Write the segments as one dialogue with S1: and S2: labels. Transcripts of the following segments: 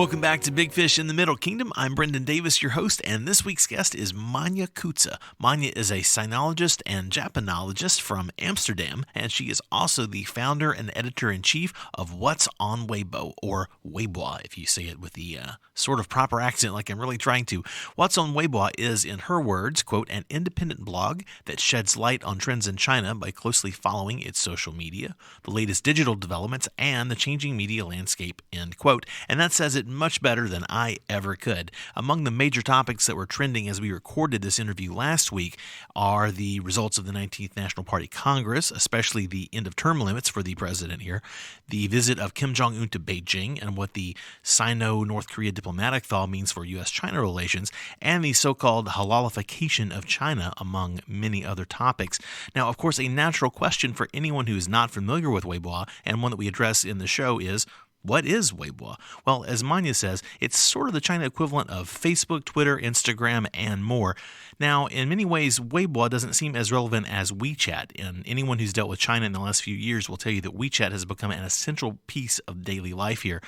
S1: Welcome back to Big Fish in the Middle Kingdom. I'm Brendan Davis, your host, and this week's guest is Manya Koetse. Manya is a sinologist and Japanologist from Amsterdam, and she is also the founder and editor-in-chief of What's on Weibo, or Weibo, if you say it with the sort of proper accent like I'm really trying to. What's on Weibo is, in her words, quote, an independent blog that sheds light on trends in China by closely following its social media, the latest digital developments, and the changing media landscape, end quote. And that says it much better than I ever could. Among the major topics that were trending as we recorded this interview last week are the results of the 19th National Party Congress, especially the end-of-term limits for the president here, the visit of Kim Jong-un to Beijing and what the Sino-North Korea diplomatic thaw means for U.S.-China relations, and the so-called halalification of China, among many other topics. Now, of course, a natural question for anyone who is not familiar with Weibo, and one that we address in the show, is, what is Weibo? Well, as Manya says, it's sort of the China equivalent of Facebook, Twitter, Instagram, and more. Now, in many ways, Weibo doesn't seem as relevant as WeChat, and anyone who's dealt with China in the last few years will tell you that WeChat has become an essential piece of daily life here.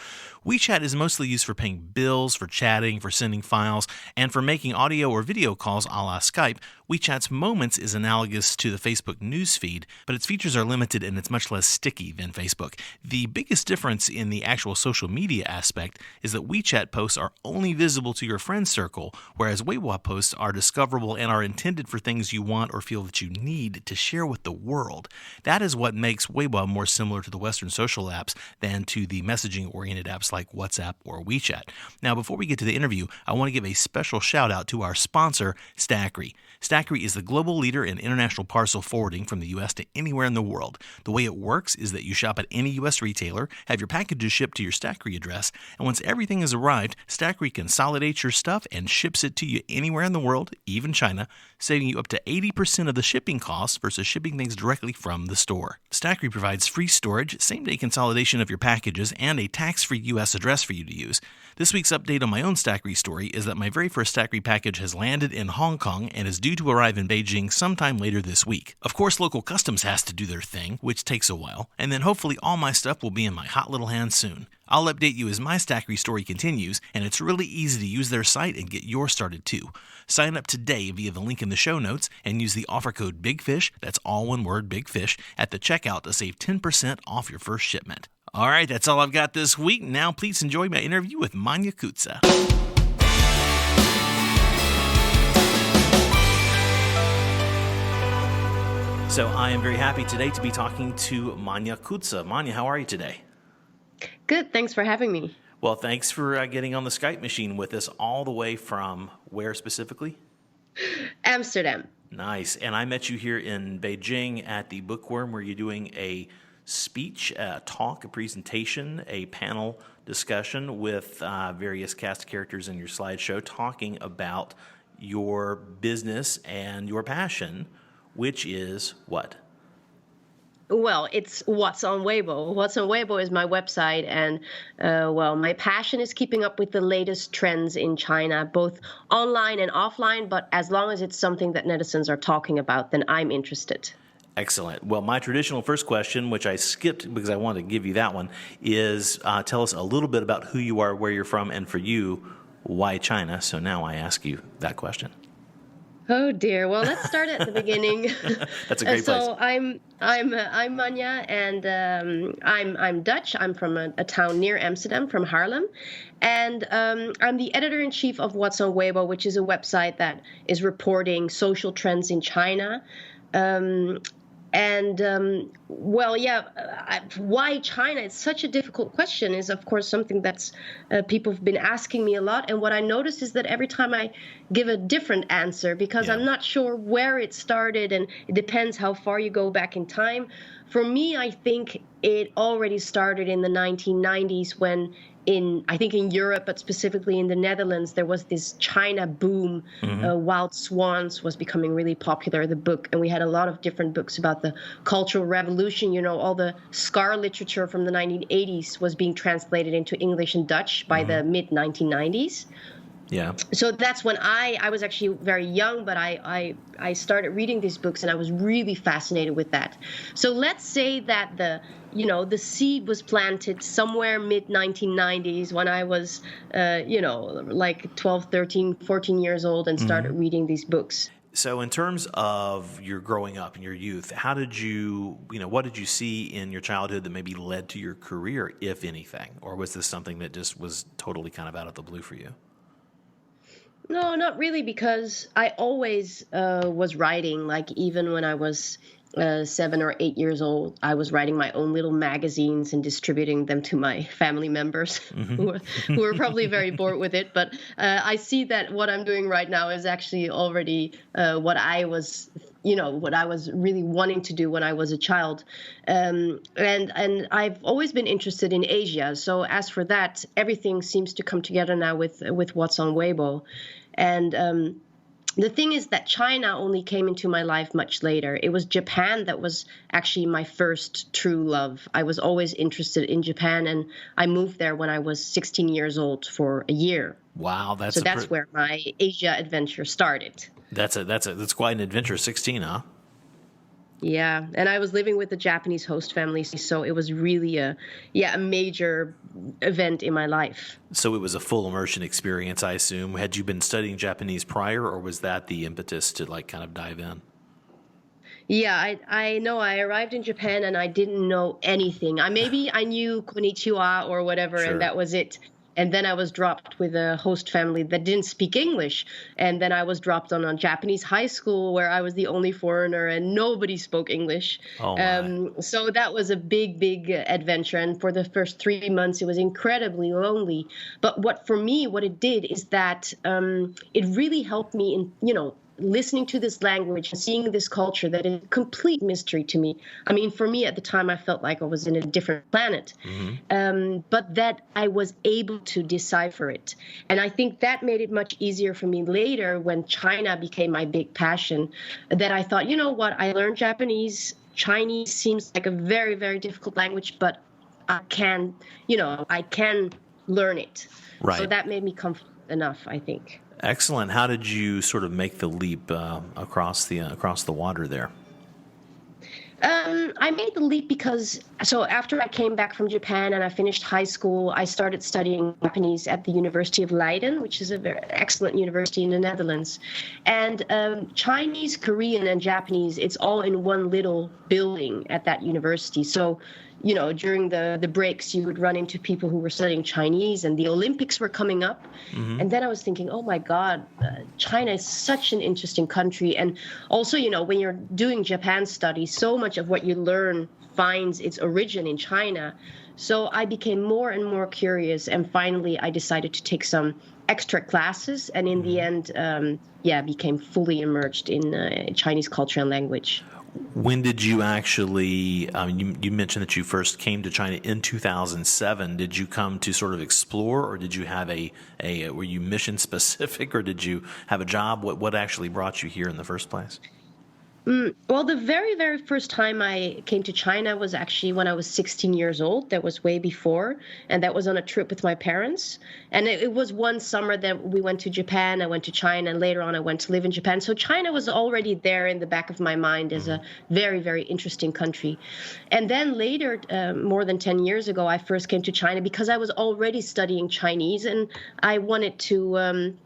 S1: WeChat is mostly used for paying bills, for chatting, for sending files, and for making audio or video calls a la Skype. WeChat's Moments is analogous to the Facebook newsfeed, but its features are limited and it's much less sticky than Facebook. The biggest difference in the actual social media aspect is that WeChat posts are only visible to your friend circle, whereas Weibo posts are discoverable and are intended for things you want or feel that you need to share with the world. That is what makes Weibo more similar to the Western social apps than to the messaging-oriented apps like WhatsApp or WeChat. Now, before we get to the interview, I want to give a special shout-out to our sponsor, Stackry. Stackry is the global leader in international parcel forwarding from the U.S. to anywhere in the world. The way it works is that you shop at any U.S. retailer, have your packages shipped to your Stackry address, and once everything has arrived, Stackry consolidates your stuff and ships it to you anywhere in the world, even China, saving you up to 80% of the shipping costs versus shipping things directly from the store. Stackry provides free storage, same-day consolidation of your packages, and a tax-free U.S. address for you to use. This week's update on my own Stackry story is that my very first Stackry package has landed in Hong Kong and is due to arrive in Beijing sometime later this week. Of course, local customs has to do their thing, which takes a while, and then hopefully all my stuff will be in my hot little hands soon. I'll update you as my Stackry story continues, and it's really easy to use their site and get yours started too. Sign up today via the link in the show notes and use the offer code BIGFISH, that's all one word, BIGFISH, at the checkout to save 10% off your first shipment. All right, that's all I've got this week. Now please enjoy my interview with Manya Koetse. So I am very happy today to be talking to Manya Koetse. Manya, how are you today?
S2: Good, thanks for having me.
S1: Well, thanks for getting on the Skype machine with us all the way from where specifically?
S2: Amsterdam.
S1: Nice. And I met you here in Beijing at the Bookworm where you're doing a speech, a talk, a presentation, a panel discussion with various cast of characters in your slideshow talking about your business and your passion, which is what?
S2: Well, it's What's on Weibo. What's on Weibo is my website, and my passion is keeping up with the latest trends in China, both online and offline, but as long as it's something that netizens are talking about, then I'm interested.
S1: Excellent. Well, my traditional first question, which I skipped because I wanted to give you that one, is tell us a little bit about who you are, where you're from, and for you, why China? So now I ask you that question.
S2: Oh dear. Well, let's start at the beginning.
S1: That's a great place.
S2: So I'm Manya, and I'm Dutch. I'm from a town near Amsterdam, from Haarlem, and I'm the editor-in-chief of What's on Weibo, which is a website that is reporting social trends in China. Why China? It's such a difficult question. Is of course something that's people have been asking me a lot. And what I noticed is that every time I give a different answer, because I'm not sure where it started, and it depends how far you go back in time. For me, I think it already started in the 1990s when in Europe, but specifically in the Netherlands, there was this China boom. Wild Swans was becoming really popular, the book, and we had a lot of different books about the Cultural Revolution. You know, all the Scar literature from the 1980s was being translated into English and Dutch by the mid-1990s.
S1: Yeah.
S2: So that's when I was actually very young, but I started reading these books, and I was really fascinated with that. So let's say that the seed was planted somewhere mid 1990s when I was like 12, 13, 14 years old and started reading these books.
S1: So in terms of your growing up and your youth, how did what did you see in your childhood that maybe led to your career, if anything? Or was this something that just was totally kind of out of the blue for you?
S2: No, not really, because I always was writing. Like even when I was 7 or 8 years old, I was writing my own little magazines and distributing them to my family members who were probably very bored with it. But I see that what I'm doing right now is actually already what I was really wanting to do when I was a child. And I've always been interested in Asia. So as for that, everything seems to come together now with what's on Weibo. And the thing is that China only came into my life much later. It was Japan that was actually my first true love. I was always interested in Japan, and I moved there when I was 16 years old for a year.
S1: Wow,
S2: that's where my Asia adventure started.
S1: That's quite an adventure. 16, huh?
S2: Yeah, and I was living with a Japanese host family, so it was really a major event in my life.
S1: So it was a full immersion experience, I assume. Had you been studying Japanese prior, or was that the impetus to like kind of dive in?
S2: Yeah, I know. I arrived in Japan and I didn't know anything. I knew konnichiwa or whatever,
S1: Sure.
S2: and that was it. And then I was dropped with a host family that didn't speak English. And then I was dropped on a Japanese high school where I was the only foreigner and nobody spoke English.
S1: Oh, my.
S2: So that was a big, big adventure. And for the first 3 months, it was incredibly lonely. But what it did is that it really helped me in, listening to this language and seeing this culture that is a complete mystery to me. I mean, for me at the time, I felt like I was in a different planet, but that I was able to decipher it. And I think that made it much easier for me later when China became my big passion, that I thought, you know what, I learned Japanese. Chinese seems like a very, very difficult language, but I can learn it.
S1: Right.
S2: So that made me comfortable enough, I think.
S1: Excellent. How did you sort of make the leap across the water there?
S2: I made the leap because after I came back from Japan and I finished high school, I started studying Japanese at the University of Leiden, which is a very excellent university in the Netherlands. And Chinese, Korean, and Japanese, it's all in one little building at that university. So during the breaks, you would run into people who were studying Chinese, and the Olympics were coming up. And then I was thinking, oh my God, China is such an interesting country. And also, when you're doing Japan studies, so much of what you learn finds its origin in China. So I became more and more curious, and finally I decided to take some extra classes, and in the end, became fully immersed in Chinese culture and language.
S1: When did you actually, you mentioned that you first came to China in 2007. Did you come to sort of explore, or did you have were you mission specific, or did you have a job? What actually brought you here in the first place?
S2: Well, the very, very first time I came to China was actually when I was 16 years old. That was way before. And that was on a trip with my parents. And it was one summer that we went to Japan. I went to China, and later on I went to live in Japan. So China was already there in the back of my mind as a very, very interesting country. And then later, more than 10 years ago, I first came to China because I was already studying Chinese. And I wanted to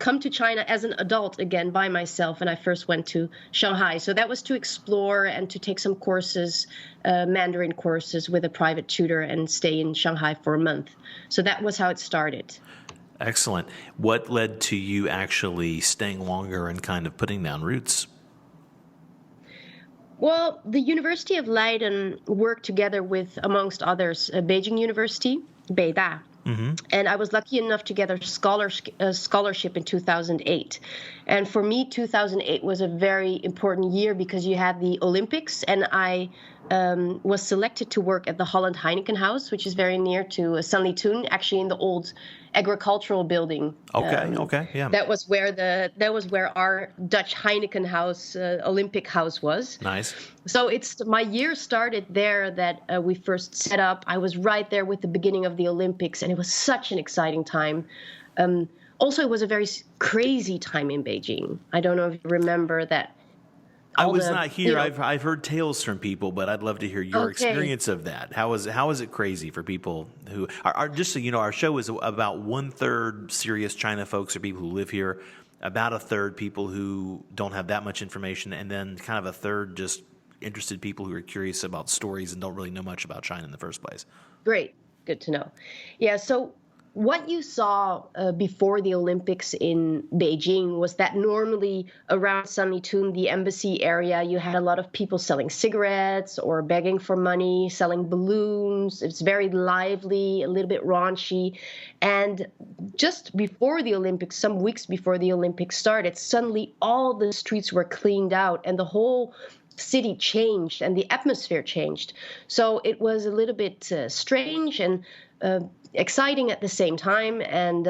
S2: come to China as an adult again by myself, and I first went to Shanghai. So that was to explore and to take some courses, Mandarin courses with a private tutor, and stay in Shanghai for a month. So that was how it started.
S1: Excellent. What led to you actually staying longer and kind of putting down roots?
S2: Well, the University of Leiden worked together with, amongst others, Beijing University, Beida. And I was lucky enough to get a scholarship in 2008. And for me, 2008 was a very important year because you had the Olympics, and I was selected to work at the Holland Heineken House, which is very near to Sanlitun, actually in the old agricultural building.
S1: Okay, yeah.
S2: That was where our Dutch Heineken House, Olympic House, was.
S1: Nice.
S2: So my year started there. That we first set up. I was right there with the beginning of the Olympics, and it was such an exciting time. Also, it was a very crazy time in Beijing. I don't know if you remember that.
S1: I was not here. I've heard tales from people, but I'd love to hear your experience of that. How is it crazy for people who are just so you know, our show is about 1/3 serious China folks or people who live here, about 1/3 people who don't have that much information, and then kind of 1/3 just interested people who are curious about stories and don't really know much about China in the first place.
S2: Great. Good to know. Yeah. So what you saw before the Olympics in Beijing was that normally around Sanlitun, the embassy area, you had a lot of people selling cigarettes or begging for money, selling balloons. It's very lively, a little bit raunchy. And just before the Olympics, some weeks before the Olympics started, suddenly all the streets were cleaned out and the whole city changed and the atmosphere changed. So it was a little bit strange and exciting at the same time, and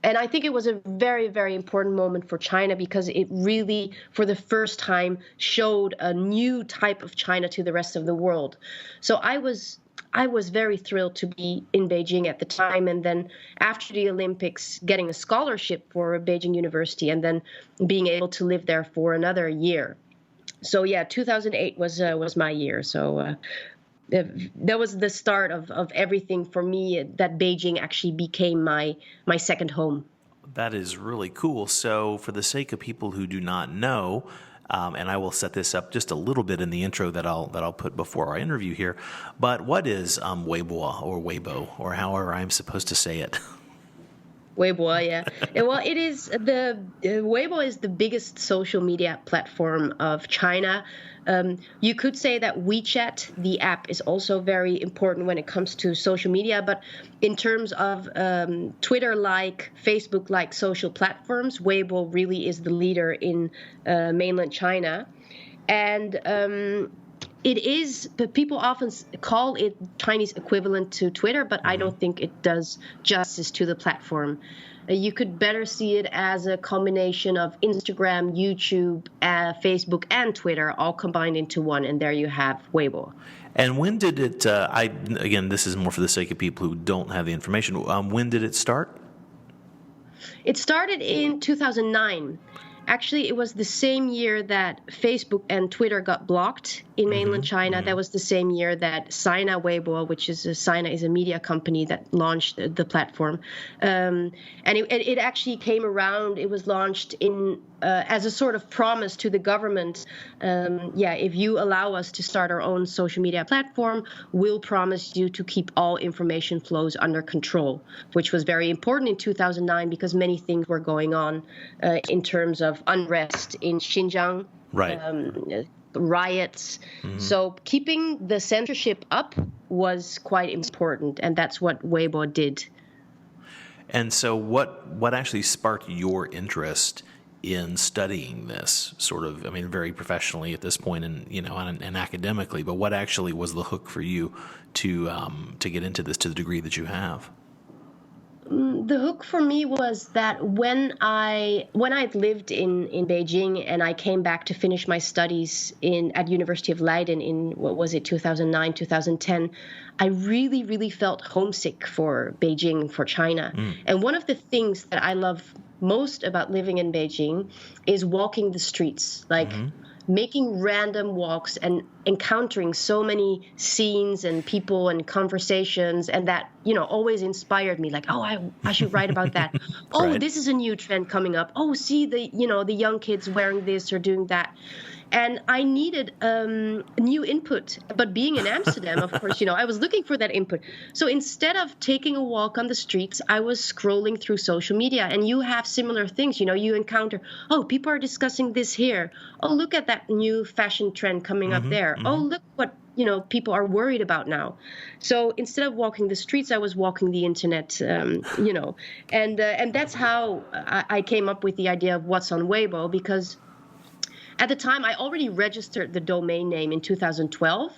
S2: I think it was a very, very important moment for China because it really, for the first time, showed a new type of China to the rest of the world. So I was very thrilled to be in Beijing at the time, and then after the Olympics, getting a scholarship for Beijing University, and then being able to live there for another year. So yeah, 2008 was my year. So. That was the start of everything for me, that Beijing actually became my second home.
S1: That is really cool. So for the sake of people who do not know, and I will set this up just a little bit in the intro that I'll put before our interview here, but what is Weibo or Weibo, or however I'm supposed to say it?
S2: Weibo, yeah. Well, it is Weibo is the biggest social media platform of China. You could say that WeChat, the app, is also very important when it comes to social media. But in terms of Twitter-like, Facebook-like social platforms, Weibo really is the leader in mainland China. And it is, but people often call it Chinese equivalent to Twitter, but I don't think it does justice to the platform. You could better see it as a combination of Instagram, YouTube, Facebook, and Twitter all combined into one, and there you have Weibo.
S1: And when did it, again, this is more for the sake of people who don't have the information, when did it start?
S2: It started in 2009. Actually, it was the same year that Facebook and Twitter got blocked in mainland China. That was the same year that Sina Weibo, which is Sina is a media company that launched the platform. And it actually came around. It was launched in as a sort of promise to the government. If you allow us to start our own social media platform, we'll promise you to keep all information flows under control, which was very important in 2009 because many things were going on in terms of unrest in Xinjiang.
S1: Right.
S2: Riots. So keeping the censorship up was quite important, and that's what Weibo did.
S1: And so what actually sparked your interest in studying this sort of, I mean, very professionally at this point and academically, but what actually was the hook for you to get into this to the degree that you have?
S2: The hook for me was that when I'd lived in Beijing and I came back to finish my studies at University of Leiden in, 2009, 2010, I really, really felt homesick for Beijing, for China. And one of the things that I love most about living in Beijing is walking the streets, like making random walks and encountering so many scenes and people and conversations, and that, always inspired me, like, oh, I should write about that. Oh, right. This is a new trend coming up. Oh, see the young kids wearing this or doing that. And I needed new input. But being in Amsterdam, of course, I was looking for that input. So instead of taking a walk on the streets, I was scrolling through social media. And you have similar things. You encounter, oh, people are discussing this here. Oh, look at that new fashion trend coming up there. Oh, look what people are worried about now. So instead of walking the streets, I was walking the internet, and that's how I came up with the idea of what's on Weibo, because at the time, I already registered the domain name in 2012,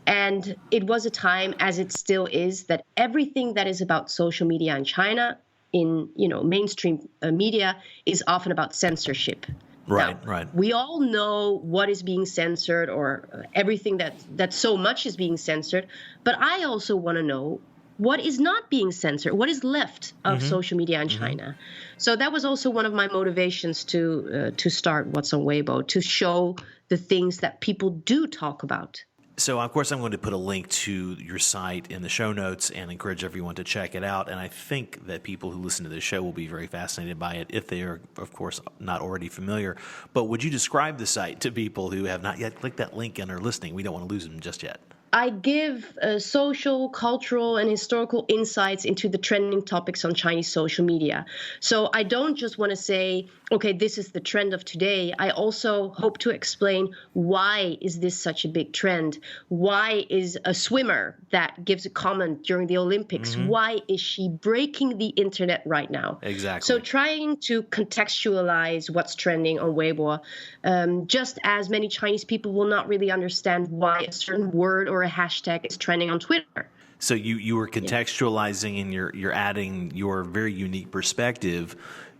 S2: and it was a time, as it still is, that everything that is about social media in China, in mainstream media, is often about censorship.
S1: Right,
S2: now,
S1: right.
S2: We all know what is being censored, or everything that so much is being censored, but I also want to know what is not being censored, what is left of social media in China. So that was also one of my motivations to start What's on Weibo, to show the things that people do talk about.
S1: So, of course, I'm going to put a link to your site in the show notes and encourage everyone to check it out. And I think that people who listen to this show will be very fascinated by it if they are, of course, not already familiar. But would you describe the site to people who have not yet clicked that link and are listening? We don't want to lose them just yet.
S2: I give social, cultural, and historical insights into the trending topics on Chinese social media. So I don't just want to say, okay, this is the trend of today. I also hope to explain why is this such a big trend? Why is a swimmer that gives a comment during the Olympics, why is she breaking the internet right now?
S1: Exactly.
S2: So trying to contextualize what's trending on Weibo, just as many Chinese people will not really understand why a certain word or a hashtag is trending on Twitter.
S1: So you were contextualizing and you're adding your very unique perspective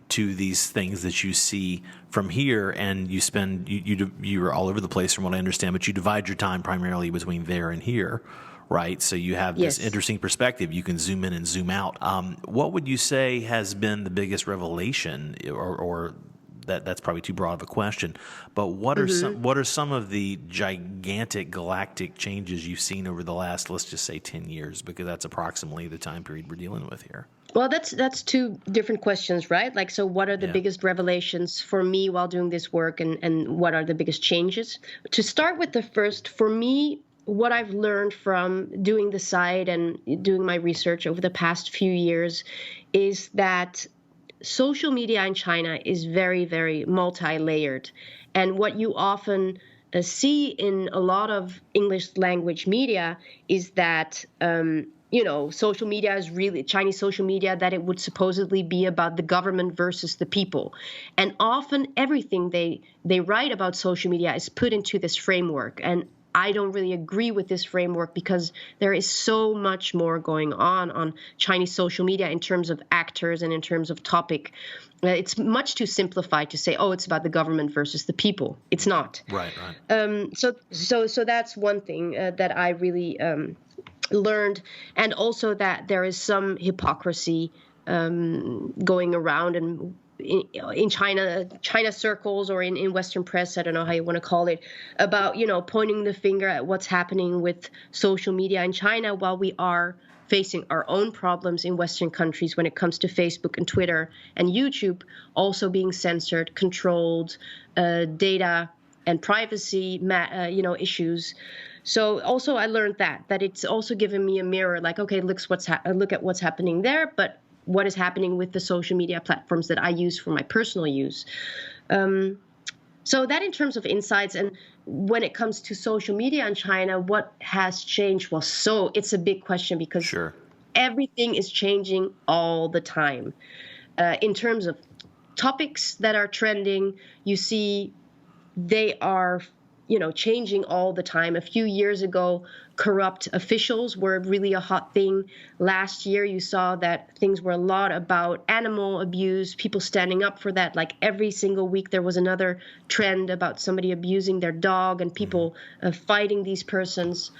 S1: to these things that you see from here, and you're all over the place from what I understand, but you divide your time primarily between there and here, right? So you have this interesting perspective. You can zoom in and zoom out. What would you say has been the biggest revelation, or that's probably too broad of a question, but what are some of the gigantic galactic changes you've seen over the last, let's just say 10 years, because that's approximately the time period we're dealing with here?
S2: Well, that's two different questions, right? Like, so what are the biggest revelations for me while doing this work, and what are the biggest changes? To start with the first, for me, what I've learned from doing the site and doing my research over the past few years is that social media in China is very, very multi-layered. And what you often see in a lot of English language media is that, social media is really Chinese social media, that it would supposedly be about the government versus the people. And often everything they write about social media is put into this framework. And I don't really agree with this framework, because there is so much more going on Chinese social media in terms of actors and in terms of topic. It's much too simplified to say, oh, it's about the government versus the people. It's not.
S1: Right.
S2: So that's one thing that I really learned, and also that there is some hypocrisy going around and in China circles, or in Western press, I don't know how you want to call it, about, pointing the finger at what's happening with social media in China, while we are facing our own problems in Western countries when it comes to Facebook and Twitter and YouTube also being censored, controlled, data and privacy, issues. So also I learned that it's also given me a mirror, like, okay, look at what's happening there, but what is happening with the social media platforms that I use for my personal use. So that in terms of insights. And when it comes to social media in China, what has changed? Well, so it's a big question, because everything is changing all the time. In terms of topics that are trending, you see they are changing all the time. A few years ago, corrupt officials were really a hot thing. Last year, you saw that things were a lot about animal abuse, people standing up for that. Like every single week, there was another trend about somebody abusing their dog and people fighting these persons.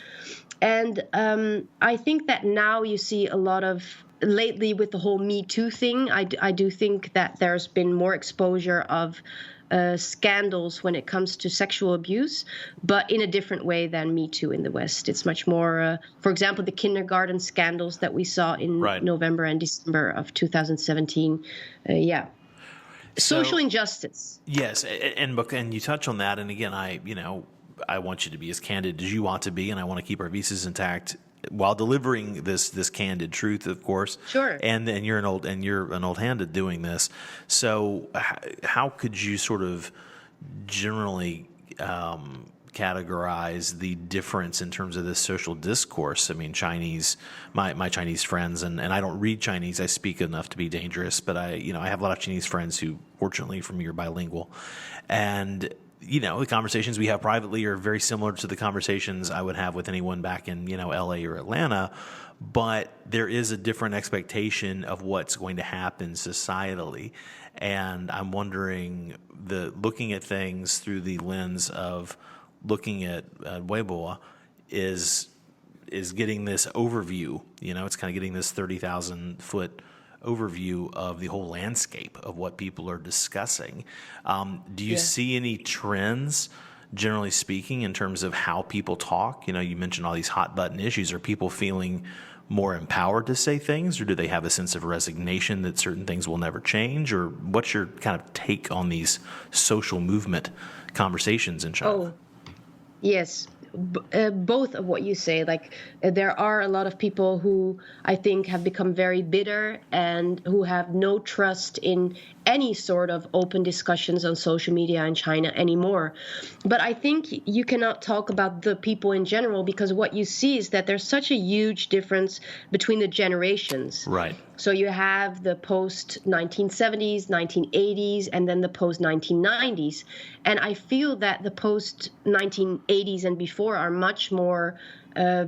S2: And I think that now you see a lot of, lately with the whole Me Too thing, I do think that there's been more exposure of scandals when it comes to sexual abuse, but in a different way than Me Too in the West. It's much more, for example, the kindergarten scandals that we saw in November and December of 2017. Social injustice.
S1: Yes, and you touch on that, and again, I want you to be as candid as you want to be, and I want to keep our visas intact while delivering this candid truth, of course.
S2: Sure.
S1: And you're an old hand at doing this. So how could you sort of generally categorize the difference in terms of this social discourse? I mean, my Chinese friends, and I don't read Chinese. I speak enough to be dangerous, but I have a lot of Chinese friends who, fortunately for me, are bilingual, and the conversations we have privately are very similar to the conversations I would have with anyone back in, LA or Atlanta, but there is a different expectation of what's going to happen societally. And I'm wondering, looking at things through the lens of looking at Weibo, is is getting this overview. It's kind of getting this 30,000-foot overview of the whole landscape of what people are discussing. Do you see any trends, generally speaking, in terms of how people talk? You mentioned all these hot button issues. Are people feeling more empowered to say things, or do they have a sense of resignation that certain things will never change? Or what's your kind of take on these social movement conversations in China?
S2: Oh, yes. Both of what you say, there are a lot of people who I think have become very bitter and who have no trust in any sort of open discussions on social media in China anymore. But I think you cannot talk about the people in general, because what you see is that there's such a huge difference between the generations.
S1: Right.
S2: So you have the post-1970s, 1980s, and then the post-1990s. And I feel that the post-1980s and before are much more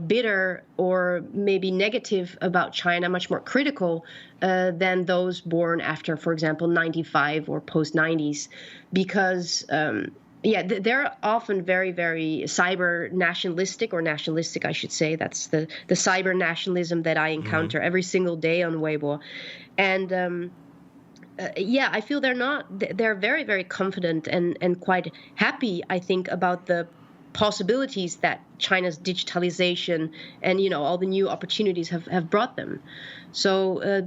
S2: bitter or maybe negative about China, much more critical than those born after, for example, 95 or post-90s. Because they're often very, very cyber nationalistic, or nationalistic, I should say. That's the cyber nationalism that I encounter every single day on Weibo. And I feel they're very, very confident and quite happy, I think, about the possibilities that China's digitalization and all the new opportunities have brought them. So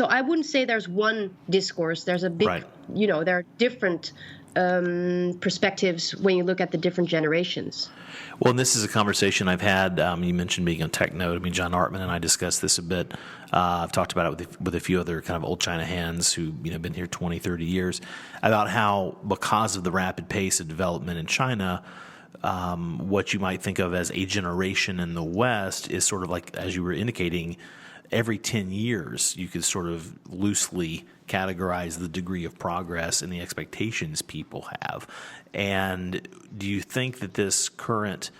S2: I wouldn't say there's one discourse. There's a big, there are different perspectives when you look at the different generations.
S1: Well, and this is a conversation I've had. You mentioned being on Tech Note. I mean, John Artman and I discussed this a bit. I've talked about it with a few other kind of old China hands who been here 20, 30 years, about how, because of the rapid pace of development in China, what you might think of as a generation in the West is sort of like, as you were indicating, every 10 years you could sort of loosely categorize the degree of progress and the expectations people have. And do you think that this current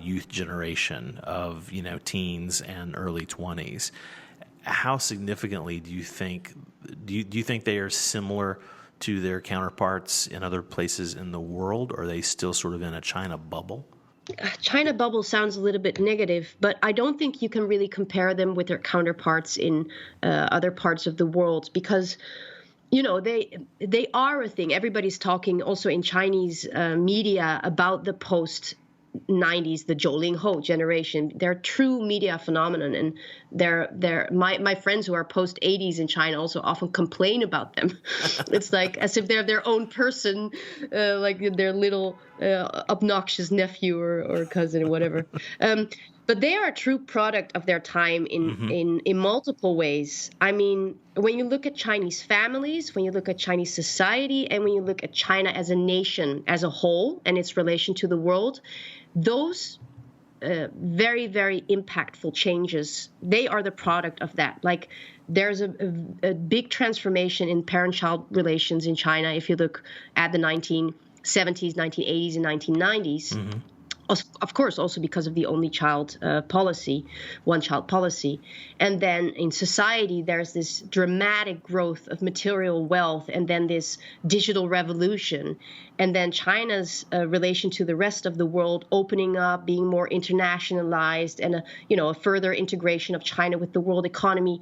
S1: youth generation of teens and early 20s, how significantly do you think they are similar to their counterparts in other places in the world, or are they still sort of in a China bubble?
S2: China bubble sounds a little bit negative, but I don't think you can really compare them with their counterparts in other parts of the world, because they are a thing. Everybody's talking also in Chinese media about the post-90s, the Zhou Ho generation. They're a true media phenomenon, and my friends who are post-80s in China also often complain about them. It's like as if they're their own person, like their little obnoxious nephew or cousin or whatever. But they are a true product of their time in multiple ways. I mean, when you look at Chinese families, when you look at Chinese society, and when you look at China as a nation as a whole and its relation to the world, those very, very impactful changes, they are the product of that. Like, there's a big transformation in parent-child relations in China if you look at the 1970s, 1980s, and 1990s. Of course, also because of the one child policy. And then in society, there's this dramatic growth of material wealth, and then this digital revolution. And then China's relation to the rest of the world opening up, being more internationalized, and a further integration of China with the world economy.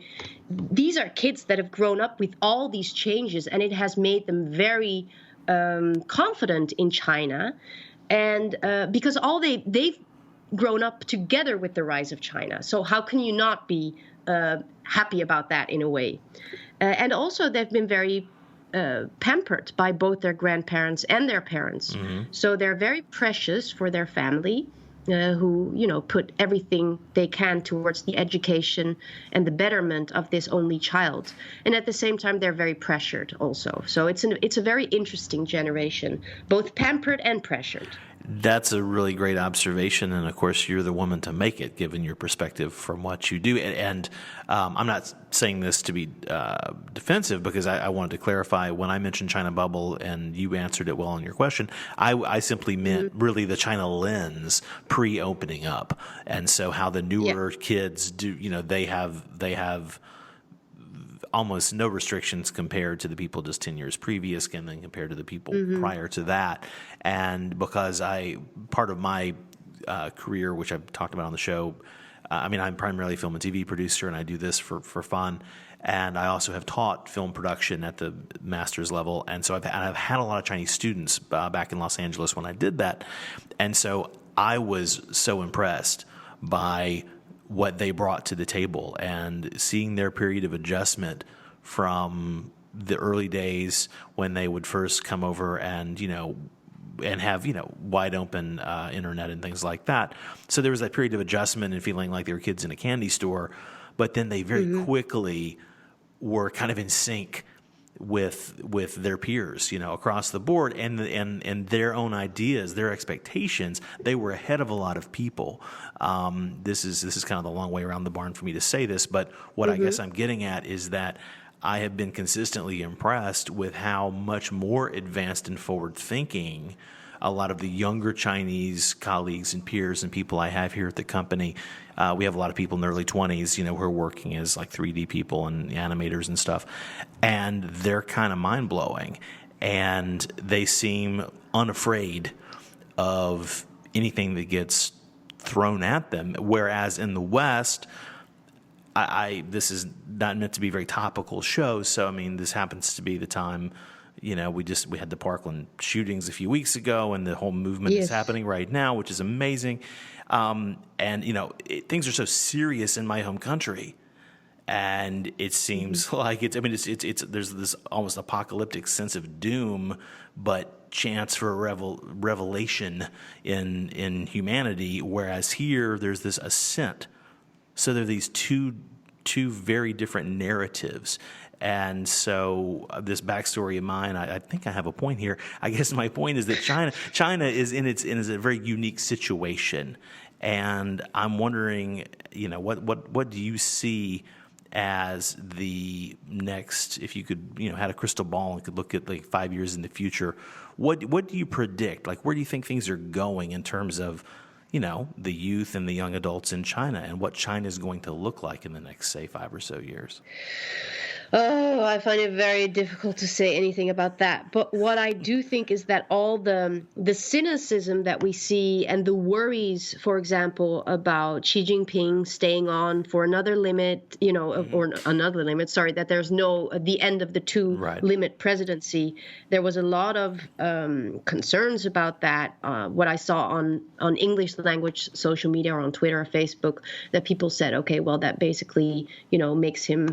S2: These are kids that have grown up with all these changes, and it has made them very confident in China. And because they've grown up together with the rise of China. So how can you not be happy about that in a way? And also they've been very pampered by both their grandparents and their parents. So they're very precious for their family, who put everything they can towards the education and the betterment of this only child. And at the same time, they're very pressured also. So it's a very interesting generation, both pampered and pressured.
S1: That's a really great observation, and of course, you're the woman to make it, given your perspective from what you do. And I'm not saying this to be defensive, because I wanted to clarify when I mentioned China bubble, and you answered it well in your question. I simply meant really the China lens pre-opening up, and so how the newer kids do. They have almost no restrictions compared to the people just 10 years previous, and then compared to the people prior to that. And because part of my career, which I've talked about on the show. I'm primarily a film and TV producer, and I do this for fun. And I also have taught film production at the master's level. And so I've had a lot of Chinese students back in Los Angeles when I did that. And so I was so impressed by what they brought to the table and seeing their period of adjustment from the early days when they would first come over and have, wide open internet and things like that. So there was that period of adjustment and feeling like they were kids in a candy store. But then they very quickly were kind of in sync with their peers, across the board, and their own ideas, their expectations. They were ahead of a lot of people. This is kind of the long way around the barn for me to say this, but what I guess I'm getting at is that I have been consistently impressed with how much more advanced and forward-thinking a lot of the younger Chinese colleagues and peers and people I have here at the company. We have a lot of people in their early 20s, who are working as like 3D people and animators and stuff. And they're kind of mind-blowing. And they seem unafraid of anything that gets thrown at them. Whereas in the West, this is not meant to be a very topical show. So, this happens to be the time. We had the Parkland shootings a few weeks ago, and the whole movement is happening right now, which is amazing. Things are so serious in my home country, and it seems like there's this almost apocalyptic sense of doom, but chance for a revelation in humanity. Whereas here, there's this ascent. So there are these two very different narratives. And so this backstory of mine, I think I have a point here. I guess my point is that China is in a very unique situation, and I'm wondering, what do you see as the next? If you could, had a crystal ball and could look at like 5 years in the future, what do you predict? Like, where do you think things are going in terms of, the youth and the young adults in China, and what China is going to look like in the next, say, 5 or so years?
S2: Oh, I find it very difficult to say anything about that. But what I do think is that all the cynicism that we see and the worries, for example, about Xi Jinping staying on for another limit, or another limit, sorry, that there's the end of the two-limit presidency. There was a lot of concerns about that. What I saw on English language social media or on Twitter or Facebook, that people said, okay, well, that basically, makes him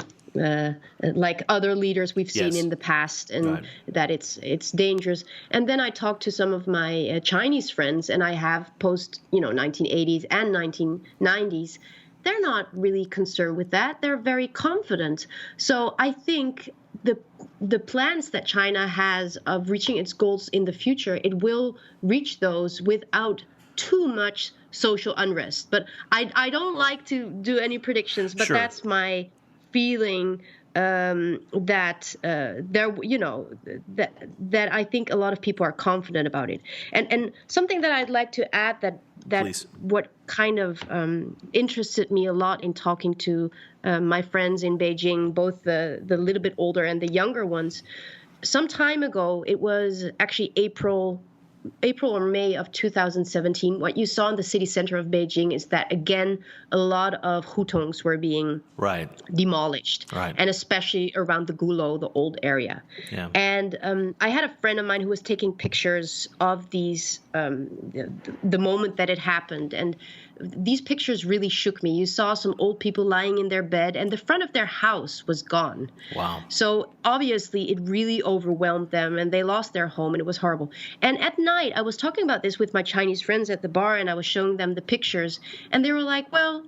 S2: like other leaders we've seen in the past, and that it's dangerous. And then I talked to some of my Chinese friends, and I have post 1980s and 1990s. They're not really concerned with that. They're very confident. So I think the plans that China has of reaching its goals in the future, it will reach those without too much social unrest. But I don't like to do any predictions, but that's my feeling, that that I think a lot of people are confident about it. And something that I'd like to add that
S1: Please.
S2: What kind of interested me a lot in talking to my friends in Beijing, both the little bit older and the younger ones. Some time ago, it was actually April or May of 2017, what you saw in the city center of Beijing is that, again, a lot of hutongs were being demolished, and especially around the Gulo, the old area. Yeah. And I had a friend of mine who was taking pictures of these, the moment that it happened, and these pictures really shook me. You saw some old people lying in their bed, and the front of their house was gone. Wow. So obviously it really overwhelmed them, and they lost their home, and it was horrible. And at night, I was talking about this with my Chinese friends at the bar, and I was showing them the pictures, and they were like, well,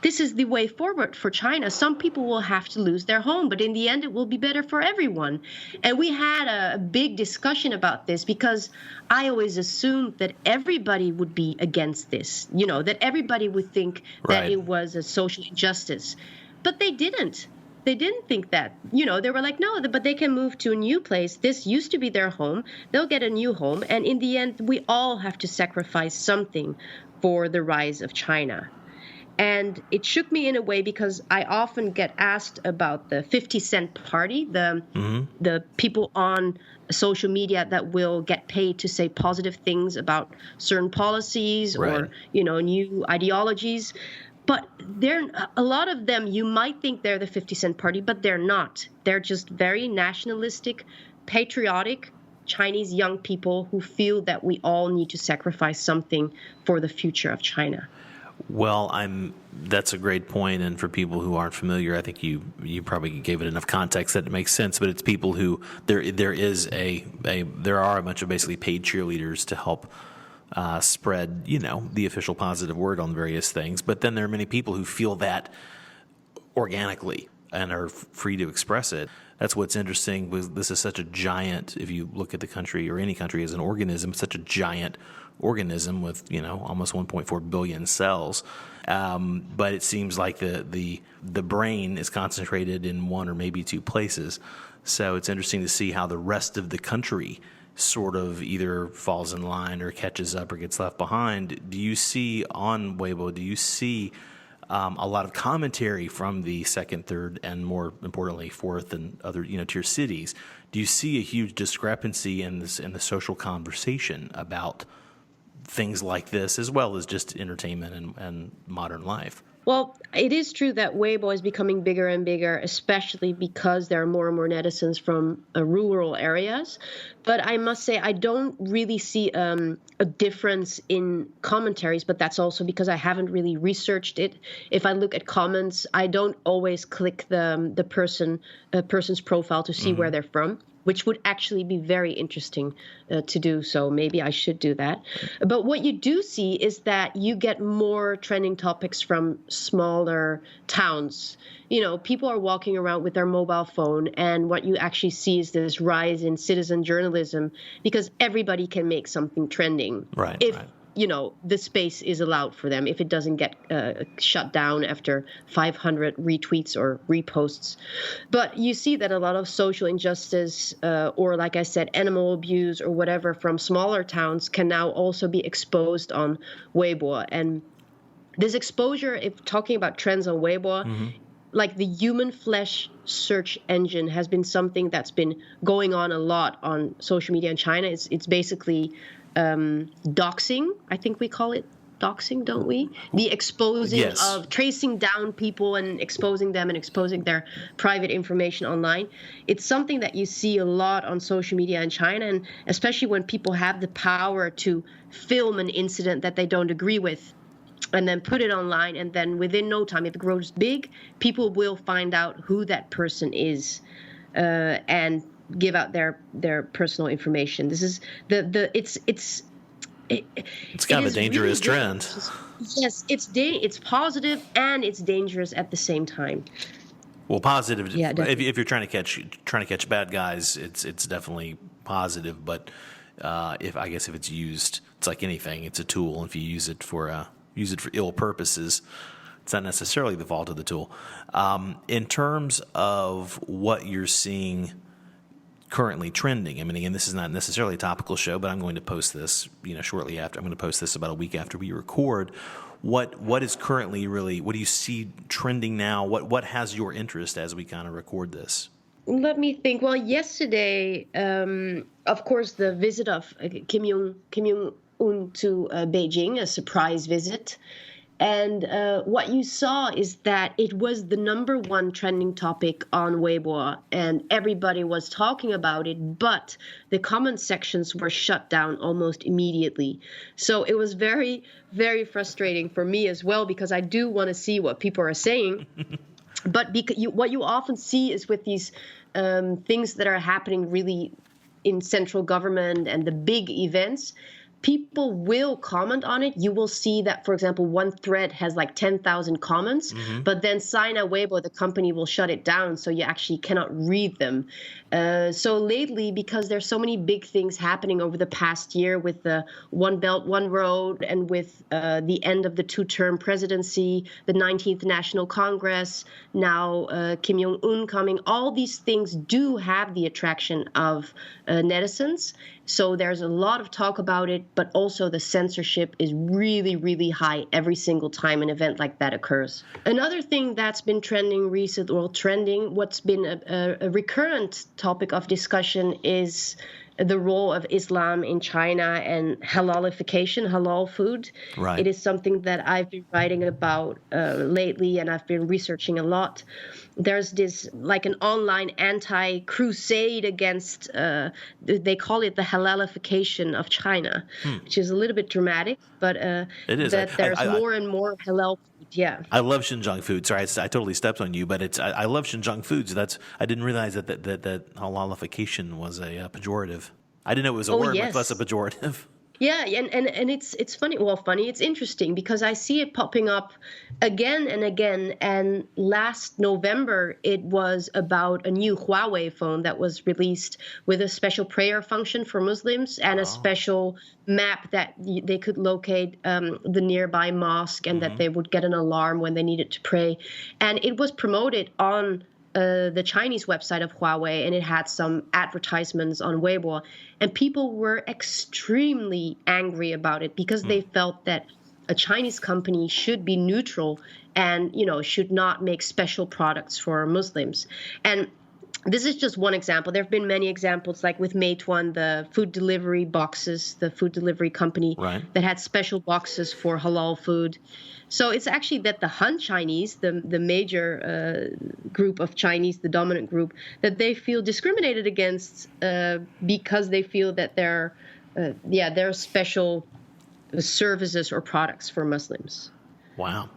S2: this is the way forward for China. Some people will have to lose their home, but in the end, it will be better for everyone. And we had a big discussion about this because I always assumed that everybody would be against this, that everybody would think that it was a social injustice. But they didn't. They didn't think that. They were like, no, but they can move to a new place. This used to be their home. They'll get a new home. And in the end, we all have to sacrifice something for the rise of China. And it shook me in a way because I often get asked about the 50-cent party, the people on social media that will get paid to say positive things about certain policies
S1: Right.
S2: or, new ideologies. But a lot of them, you might think they're the 50-cent party, but they're not. They're just very nationalistic, patriotic Chinese young people who feel that we all need to sacrifice something for the future of China.
S1: Well, that's a great point, and for people who aren't familiar, I think you probably gave it enough context that it makes sense. But it's people who there are a bunch of basically paid cheerleaders to help spread the official positive word on various things. But then there are many people who feel that organically and are free to express it. That's what's interesting. This is such a giant. If you look at the country or any country as an organism, it's such a giant organism with almost 1.4 billion cells, but it seems like the brain is concentrated in one or maybe two places. So it's interesting to see how the rest of the country sort of either falls in line or catches up or gets left behind. Do you see on Weibo? Do you see a lot of commentary from the second, third, and more importantly, fourth and other tier cities? Do you see a huge discrepancy in the social conversation about things like this, as well as just entertainment and modern life?
S2: Well, it is true that Weibo is becoming bigger and bigger, especially because there are more and more netizens from rural areas. But I must say, I don't really see a difference in commentaries, but that's also because I haven't really researched it. If I look at comments, I don't always click the person's profile to see where they're from, which would actually be very interesting to do. So maybe I should do that. But what you do see is that you get more trending topics from smaller towns. People are walking around with their mobile phone, and what you actually see is this rise in citizen journalism because everybody can make something trending.
S1: Right.
S2: If the space is allowed for them, if it doesn't get shut down after 500 retweets or reposts. But you see that a lot of social injustice or, like I said, animal abuse or whatever from smaller towns can now also be exposed on Weibo. And this exposure, if talking about trends on Weibo, like the human flesh search engine has been something that's been going on a lot on social media in China. It's basically doxing, I think we call it doxing, don't we? The exposing of tracing down people and exposing them and exposing their private information online. It's something that you see a lot on social media in China, and especially when people have the power to film an incident that they don't agree with and then put it online, and then within no time, if it grows big, people will find out who that person is and give out their personal information. This is it's
S1: kind of a dangerous
S2: really
S1: trend.
S2: Yes, it's positive and it's dangerous at the same time.
S1: Well, positive.
S2: Yeah,
S1: if you're trying to catch bad guys, it's definitely positive. But if it's used, it's like anything. It's a tool. If you use it for ill purposes, it's not necessarily the fault of the tool. In terms of what you're seeing currently trending, I mean, again, this is not necessarily a topical show, but I'm going to post this, shortly after. I'm going to post this about a week after we record. What is currently what do you see trending now? What has your interest as we kind of record this?
S2: Let me think. Well, yesterday, of course, the visit of Kim Jong-un to Beijing, a surprise visit. And what you saw is that it was the number one trending topic on Weibo, and everybody was talking about it, but the comment sections were shut down almost immediately. So it was very, very frustrating for me as well, because I do want to see what people are saying. But what you often see is with these things that are happening really in central government and the big events, people will comment on it. You will see that, for example, one thread has like 10,000 comments, but then Sina Weibo, the company, will shut it down, so you actually cannot read them. So lately, because there's so many big things happening over the past year with the One Belt, One Road, and with the end of the two-term presidency, the 19th National Congress, now Kim Jong-un coming, all these things do have the attraction of netizens. So there's a lot of talk about it, but also the censorship is really, really high every single time an event like that occurs. Another thing that's been what's been a recurrent topic of discussion is the role of Islam in China and halal food.
S1: Right.
S2: It is something that I've been writing about lately, and I've been researching a lot. There's this like an online anti-crusade against, they call it the halalification of China, which is a little bit dramatic, but
S1: it is.
S2: That there's more and more halal food. Yeah.
S1: I love Xinjiang food. Sorry, I totally stepped on you, but I love Xinjiang foods. I didn't realize that halalification was a pejorative. I didn't know it was a word, much less a pejorative.
S2: Yeah, and it's funny. Well, funny. It's interesting because I see it popping up again and again. And last November, it was about a new Huawei phone that was released with a special prayer function for Muslims and a special map that they could locate the nearby mosque and that they would get an alarm when they needed to pray. And it was promoted on the Chinese website of Huawei, and it had some advertisements on Weibo, and people were extremely angry about it because they felt that a Chinese company should be neutral and, should not make special products for Muslims. And this is just one example. There have been many examples, like with Meituan, the food delivery boxes, the food delivery company that had special boxes for halal food. So it's actually that the Han Chinese, the major group of Chinese, the dominant group, that they feel discriminated against because they feel that there are special services or products for Muslims.
S1: Wow.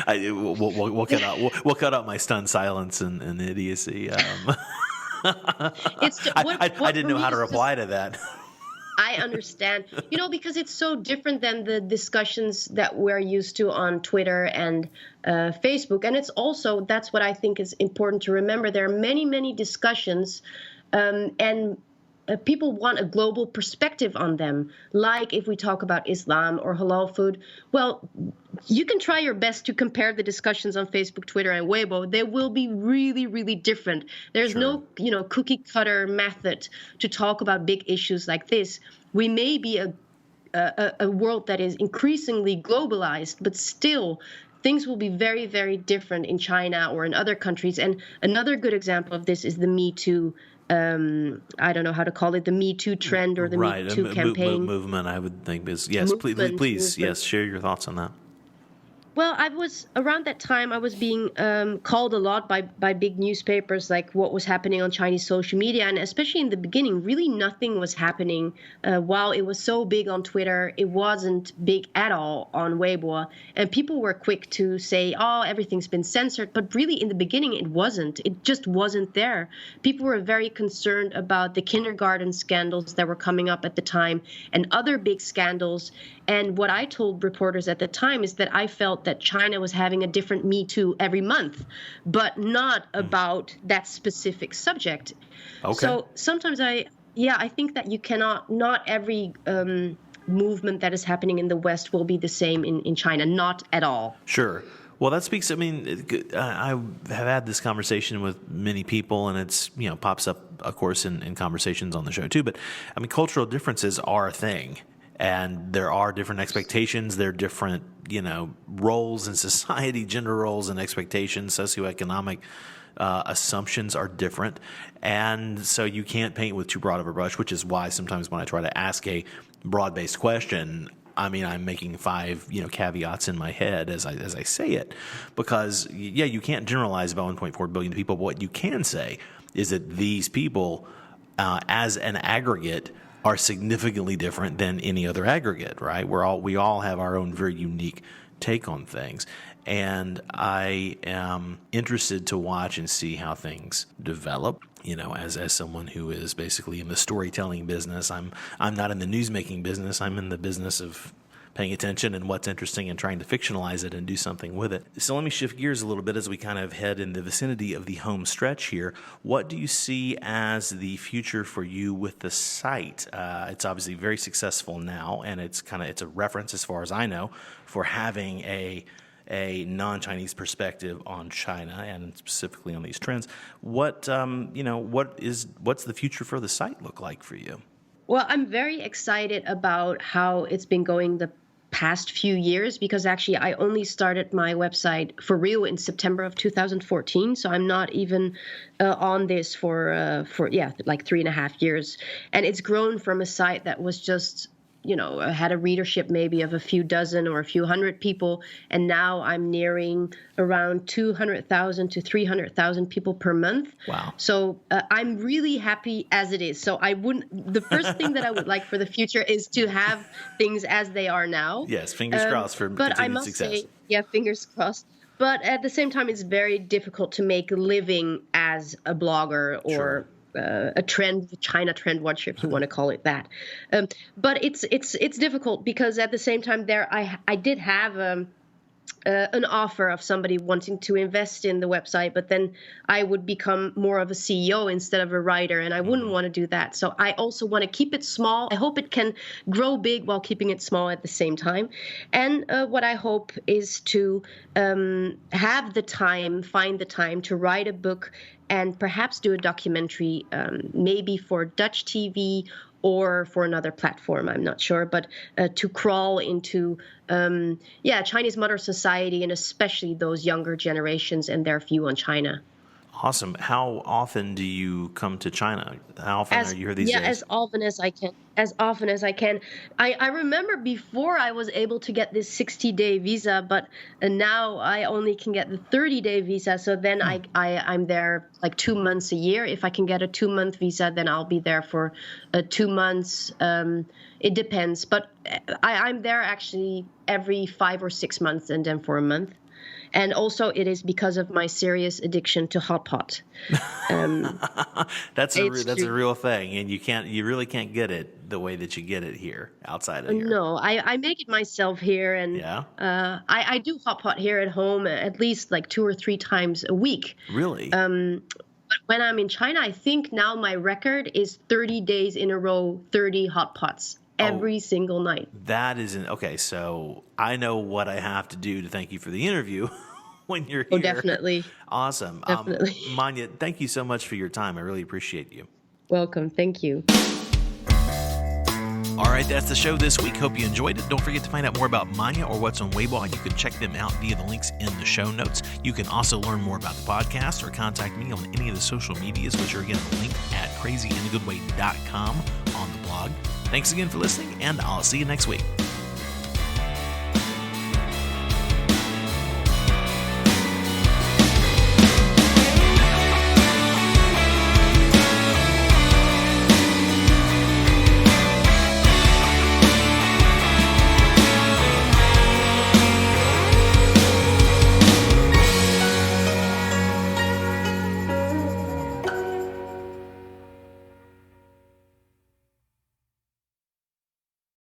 S1: We'll cut out my stunned silence and idiocy. I didn't know how to reply to that.
S2: I understand, because it's so different than the discussions that we're used to on Twitter and Facebook. And it's also, that's what I think is important to remember. There are many, many discussions and people want a global perspective on them. Like if we talk about Islam or halal food, well, you can try your best to compare the discussions on Facebook, Twitter, and Weibo. They will be really, really different. There's no, cookie cutter method to talk about big issues like this. We may be a world that is increasingly globalized, but still things will be very, very different in China or in other countries. And another good example of this is the Me Too I don't know how to call it, the Me Too trend or the Me Too campaign.
S1: Movement, I would think is, yes, please, yes, share your thoughts on that.
S2: Well, around that time, I was being called a lot by big newspapers, like what was happening on Chinese social media. And especially in the beginning, really nothing was happening. While it was so big on Twitter, it wasn't big at all on Weibo. And people were quick to say, oh, everything's been censored. But really, in the beginning, it wasn't. It just wasn't there. People were very concerned about the kindergarten scandals that were coming up at the time and other big scandals. And what I told reporters at the time is that I felt that China was having a different Me Too every month, but not about that specific subject.
S1: Okay.
S2: So sometimes I think that you cannot, not every movement that is happening in the West will be the same in China, not at all.
S1: Sure. Well, that speaks, I have had this conversation with many people, and it's, pops up, of course, in conversations on the show too, but cultural differences are a thing. And there are different expectations. There are different, roles in society, gender roles and expectations, socioeconomic assumptions are different. And so you can't paint with too broad of a brush, which is why sometimes when I try to ask a broad-based question, I'm making 5, caveats in my head as I say it. Because, you can't generalize about 1.4 billion people. But what you can say is that these people, as an aggregate, are significantly different than any other aggregate, right? We all have our own very unique take on things. And I am interested to watch and see how things develop. As someone who is basically in the storytelling business, I'm not in the newsmaking business. I'm in the business of paying attention and what's interesting and trying to fictionalize it and do something with it. So let me shift gears a little bit as we kind of head in the vicinity of the home stretch here. What do you see as the future for you with the site? It's obviously very successful now, and it's a reference, as far as I know, for having a a non-Chinese perspective on China and specifically on these trends. What's the future for the site look like for you?
S2: Well, I'm very excited about how it's been going the past few years, because actually I only started my website for real in September of 2014. So I'm not even on this for like 3.5 years. And it's grown from a site that was just, had a readership maybe of a few dozen or a few hundred people. And now I'm nearing around 200,000 to 300,000 people per month.
S1: Wow.
S2: So I'm really happy as it is. So the first thing that I would like for the future is to have things as they are now.
S1: Yes, fingers crossed for
S2: but
S1: continued
S2: I must
S1: success.
S2: say, yeah, fingers crossed. But at the same time, it's very difficult to make a living as a blogger or
S1: Sure.
S2: A China trend watcher, if you want to call it that. But it's difficult because at the same time I did have an offer of somebody wanting to invest in the website, but then I would become more of a CEO instead of a writer, and I wouldn't want to do that. So I also want to keep it small. I hope it can grow big while keeping it small at the same time. And what I hope is to find the time to write a book and perhaps do a documentary, maybe for Dutch TV or for another platform, I'm not sure, but to crawl into, Chinese modern society, and especially those younger generations and their view on China.
S1: Awesome. How often do you come to China? How often are you here these days?
S2: Yeah, as often as I can. I remember before I was able to get this 60-day visa, but now I only can get the 30-day visa. So then I'm there like 2 months a year. If I can get a 2-month visa, then I'll be there for 2 months. It depends. But I'm there actually every 5 or 6 months and then for a month. And also, it is because of my serious addiction to hot pot.
S1: That's a real thing, and you really can't get it the way that you get it here outside of here.
S2: No, I make it myself here, and
S1: Yeah?
S2: I do hot pot here at home at least like 2 or 3 times a week.
S1: Really?
S2: But when I'm in China, I think now my record is 30 days in a row, 30 hot pots. Every single night.
S1: That isn't okay. So I know what I have to do to thank you for the interview when you're here.
S2: Oh, definitely.
S1: Awesome.
S2: Definitely.
S1: Manya, thank you so much for your time. I really appreciate you.
S2: Welcome. Thank you.
S1: All right, that's the show this week. Hope you enjoyed it. Don't forget to find out more about Manya or what's on Weibo. You can check them out via the links in the show notes. You can also learn more about the podcast or contact me on any of the social medias, which are again linked at crazyinagoodway.com on the blog. Thanks again for listening, and I'll see you next week.